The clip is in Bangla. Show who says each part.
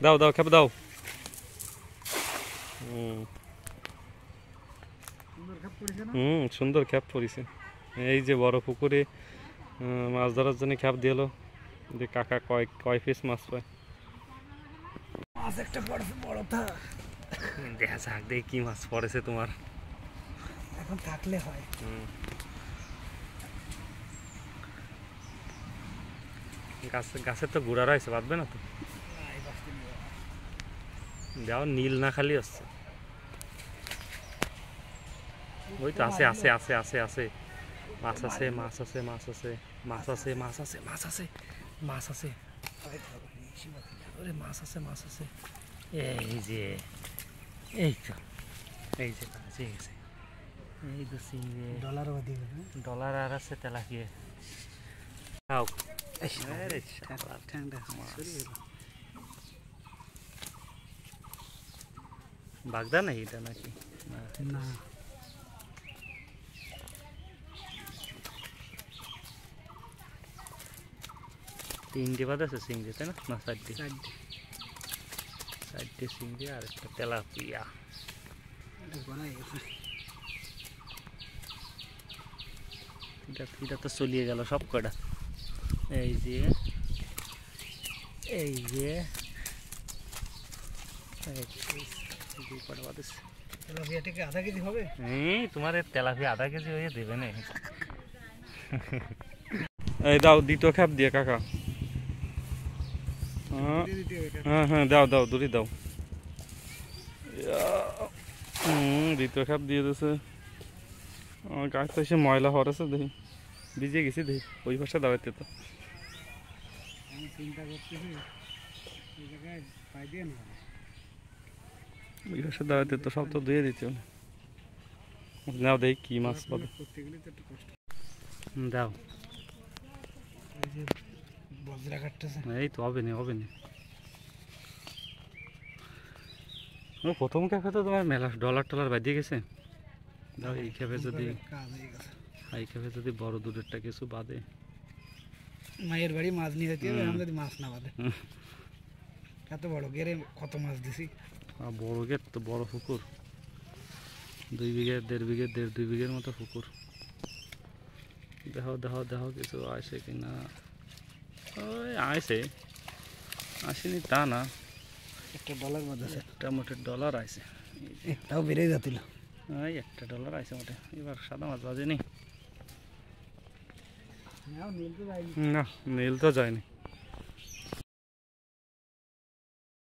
Speaker 1: দাও দাও খেপ দাও। সুন্দর খেপ পড়েছে। এই যে বড় পুকুরে মাছ ধরার জন্য খেপ দিয়ে এলো। যে কাকা কয় পিস মাছ পায়।
Speaker 2: মাছ একটা পড়েছে বড় থা।
Speaker 1: দেখা যাক দেখি কি মাছ পড়েছে তোমার।
Speaker 2: এখন থাকলে হয়।
Speaker 1: গাছের তো গুড়া রয়েছে, বাঁধবে না তো? দেওয়া নীল না খালি আসছে। ওই তো আছে আছে আছে আছে আছে মাছ আছে মাছ আছে মাছ আছে মাছ আছে মাছ আছে মাছ আছে মাছ আছে মাছ আছে মাছ আছে। এই যে এই তো এই যে কাছে গেছে। এই তো চিংড়ি ডলার আর আছে তেলাপিয়া। খাও বাগদা নাকি এটা নাকি?
Speaker 2: না
Speaker 1: তিনটে বাদ আছে চিংড়ি, তাই না? না চারটে চারটে চিংড়ি আর একটা তেলাপিয়া। এটা তো চলিয়ে গেল সব কটা। এই যে এই যে কটা বাদ আছে।
Speaker 2: তেলাপিয়াটাকে আধা কেজি হবে?
Speaker 1: তোমার তেলাপিয়া আধা কেজি হয়ে দেবে না। এই দাও দ্বিতীয় খেপ দিয়ে কাকা। হ্যাঁ হ্যাঁ দাও দাও দড়ি দাও। দ্বিতীয় খেপ দিয়ে দিয়েছে। আমার গাছ তো এসে ময়লা হরেছে দেখি, ভিজে গেছি দেখি। ওই পাশে দাঁড়াইতে তো ওই পাশে দাঁড়াইতে তো সব তো ধুয়ে দিতে হবে। নাও দেখি কি মাছ পাবে। দাও এই তো হবে না হবে না। প্রথম ক্যাফে তো তোমার মেলা ডলার টলার বাজিয়ে গেছে। দাও এই ক্যাফে যদি এই ক্যাফে যদি বড় দুধেরটা কিছু বাদে।
Speaker 2: মায়ের বাড়ি মাছ নিয়ে যেতে হবে, যদি মাছ না বাদে। এত বড় গেরে কত মাছ দিছি।
Speaker 1: বড় গেট তো, বড় পুকুর, 2 বিঘে 1.5 বিঘে 1.5-2 বিঘের মতো পুকুর। দেখো দেখো দেখো কিছু আসে কিনা। ওই আসে, আসেনি তা না।
Speaker 2: একটা ডলার মধ্যে আছে,
Speaker 1: একটা মোটে ডলার আছে।
Speaker 2: একটাও বেড়ে যাচ্ছিল।
Speaker 1: এই একটা ডলার আছে মোটে। এবার সাদা মাছ বাজেনি। না নীল তো যায়নি।